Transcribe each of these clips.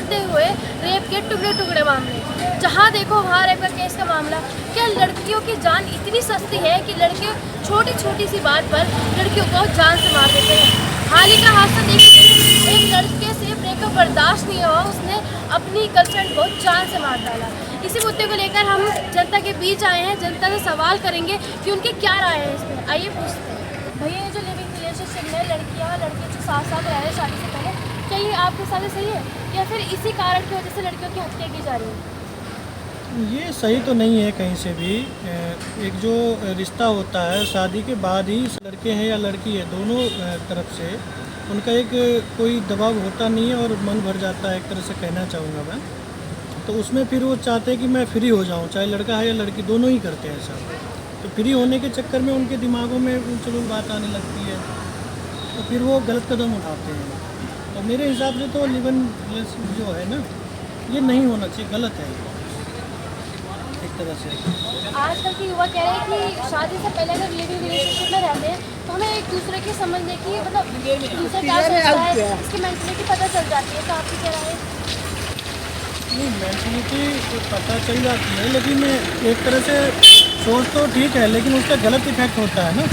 बढ़ते हुए रेप के टुकड़े टुकड़े मामले, जहाँ देखो वहाँ रेप का केस का मामला। क्या लड़कियों की जान इतनी सस्ती है कि लड़के छोटी छोटी सी बात पर लड़कियों को जान से मार देते हैं। हाल ही का हादसा देखिए, एक लड़के से ब्रेकअप बर्दाश्त नहीं हुआ, उसने अपनी गर्लफ्रेंड को जान से मार डाला। इसी मुद्दे को लेकर हम जनता के बीच आए हैं, जनता से सवाल करेंगे कि उनकी क्या राय है इसमें। आइए पूछते हैं। भैया, ये जो लिविंग रिलेशनशिप में लड़कियाँ लड़के जो साथ साथ रह रहे हैं शादी से पहले, क्या ये आपके साथ सही है या फिर इसी कारण की वजह से लड़कियों की हत्या की जा रही है? ये सही तो नहीं है कहीं से भी। एक जो रिश्ता होता है शादी के बाद ही, लड़के हैं या लड़की है, दोनों तरफ से उनका एक कोई दबाव होता नहीं है और मन भर जाता है, एक तरह से कहना चाहूँगा मैं। तो उसमें फिर वो चाहते हैं कि मैं फ्री हो जाऊँ, चाहे लड़का है या लड़की, दोनों ही करते हैं ऐसा। तो फ्री होने के चक्कर में उनके दिमागों में चलो बात आने लगती है, तो फिर वो गलत कदम उठाते हैं। तो मेरे हिसाब से तो लिव इन रिलेशनशिप जो है ना, ये नहीं होना चाहिए, गलत है एक तरह से। आजकल के युवा कह रहे हैं कि शादी से पहले अगर लिविंग रिलेशनशिप में रहते हैं तो हमें एक दूसरे की समझने की, मतलब दूसरा क्या सोचता है, इसकी मेंटलिटी पता चल जाती है। तो आपकी क्या राय है? नहीं, मेंटलिटी तो पता चल जाती है, लेकिन एक तरह से सोच तो ठीक है, लेकिन उसका गलत इफेक्ट होता है ना।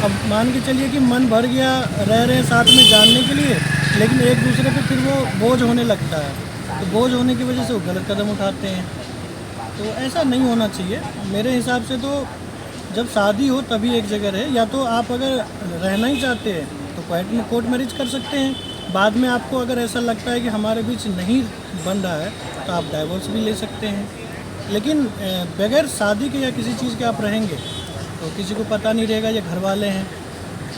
अब मान के चलिए कि मन भर गया, रह रहे हैं साथ में जानने के लिए, लेकिन एक दूसरे पे फिर वो बोझ होने लगता है। तो बोझ होने की वजह से वो गलत कदम उठाते हैं। तो ऐसा नहीं होना चाहिए मेरे हिसाब से। तो जब शादी हो तभी एक जगह रहे, या तो आप अगर रहना ही चाहते हैं तो कोर्ट मैरिज कर सकते हैं। बाद में आपको अगर ऐसा लगता है कि हमारे बीच नहीं बन रहा है तो आप डाइवोर्स भी ले सकते हैं। लेकिन बगैर शादी के या किसी चीज़ के आप रहेंगे तो किसी को पता नहीं रहेगा ये घर वाले हैं,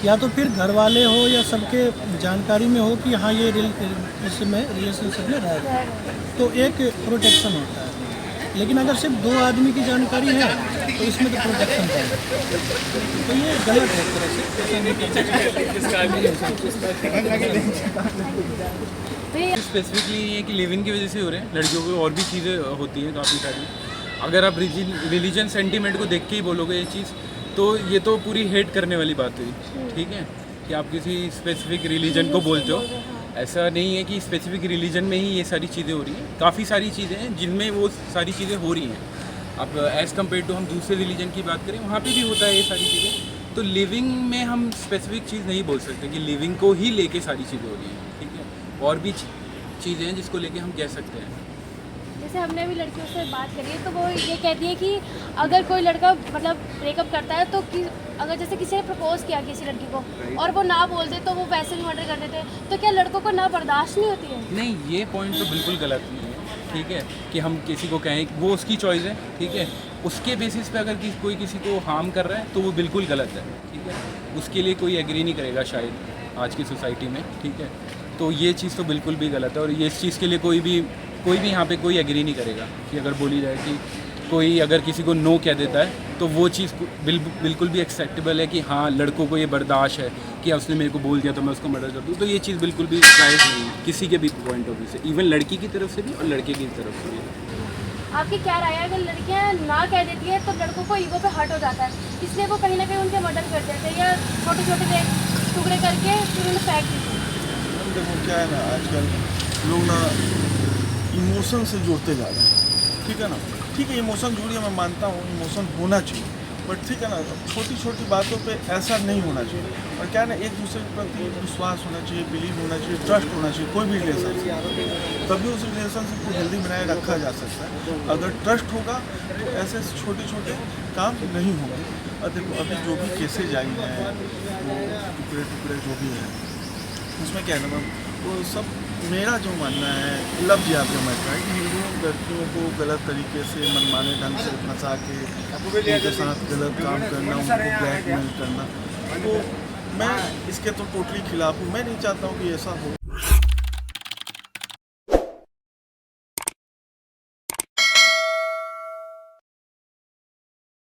या तो फिर घर वाले हो या सबके जानकारी में हो कि हाँ ये इसमें रिलेशनशिप में रह रहे हैं, तो एक प्रोटेक्शन होता है। लेकिन अगर सिर्फ दो आदमी की जानकारी है तो इसमें तो प्रोटेक्शन है, तो ये गलत है एक तरह से। स्पेसिफिकली ये कि लिव इन की वजह से हो रहे हैं, लड़कियों को और भी चीज़ें होती हैं काफ़ी सारी। अगर आप रिलीजन सेंटीमेंट को देख के ही बोलोगे ये चीज़, तो ये तो पूरी हेट करने वाली बात हुई, ठीक है, कि आप किसी स्पेसिफिक रिलीजन को बोलते हो। ऐसा नहीं है कि स्पेसिफिक रिलीजन में ही ये सारी चीज़ें हो रही हैं, काफ़ी सारी चीज़ें हैं जिनमें वो सारी चीज़ें हो रही हैं। अब एज़ कम्पेयर टू हम दूसरे रिलीजन की बात करें, वहाँ पे भी होता है ये सारी चीज़ें। तो लिविंग में हम स्पेसिफिक चीज़ नहीं बोल सकते कि लिविंग को ही लेके सारी चीज़ें हो रही हैं, ठीक है। और भी चीज़ें हैं जिसको लेके हम कह सकते हैं। जैसे हमने भी लड़कियों से बात करी है तो वो ये कहती है कि अगर कोई लड़का मतलब ब्रेकअप करता है तो अगर जैसे किसी ने प्रपोज किया किसी लड़की को और वो ना बोल दे तो वो वैसे भी मर्डर कर देते हैं, तो क्या लड़कों को ना बर्दाश्त नहीं होती है? नहीं, ये पॉइंट तो बिल्कुल गलत नहीं है, ठीक है, कि हम किसी को कहें, वो उसकी चॉइस है, ठीक है। उसके बेसिस पे अगर कोई किसी को हार्म कर रहा है तो वो बिल्कुल गलत है, ठीक है। उसके लिए कोई एग्री नहीं करेगा शायद आज की सोसाइटी में, ठीक है। तो ये चीज़ तो बिल्कुल भी गलत है, और ये इस चीज़ के लिए कोई भी यहाँ पे कोई एग्री नहीं करेगा कि अगर बोली जाए कि कोई अगर किसी को नो कह देता है तो वो चीज़ बिल्कुल भी एक्सेप्टेबल है कि हाँ लड़कों को ये बर्दाश्त है कि उसने मेरे को बोल दिया तो मैं उसको मर्डर कर दूँ। तो ये चीज़ बिल्कुल भी जायज़ नहीं है किसी के भी पॉइंट ऑफ व्यू से, इवन लड़की की तरफ से भी और लड़के की तरफ से भी। आपकी क्या राय है? अगर लड़कियां ना कह देती है तो लड़कों को ईगो पे हर्ट हो जाता है, इसलिए वो कहीं ना कहीं उनके मर्डर कर देते हैं या छोटे छोटे टुकड़े करके फिर उन्हें फेंक देते हैं। देखो क्या है ना, आजकल लोग ना इमोशन से जुड़ते जा रहे हैं, ठीक है ना। ठीक है, इमोशन जुड़िए, मैं मानता हूँ इमोशन होना चाहिए, बट ठीक है ना, छोटी छोटी बातों पे ऐसा नहीं होना चाहिए। और क्या है ना, एक दूसरे के प्रति विश्वास होना चाहिए, बिलीव होना चाहिए, ट्रस्ट होना चाहिए। कोई भी रिलेशनशिप, तभी उस रिलेशनशिप को हेल्दी बनाए रखा जा सकता है। अगर ट्रस्ट होगा तो ऐसे छोटे छोटे काम नहीं होंगे। और देखो अभी जो भी केसेज आई हैं, वो टुकड़े टुकड़े जो भी हैं, उसमें क्या है ना मैम, वो सब मेरा जो मानना है लव जिहाद का मैटर है कि हिंदू लड़कियों को गलत तरीके से मनमाने ढंग से फंसा के उनके साथ गलत काम करना, उनको ब्लैकमेल करना, तो मैं इसके तो टोटली खिलाफ हूँ। मैं नहीं चाहता हूँ कि ऐसा हो।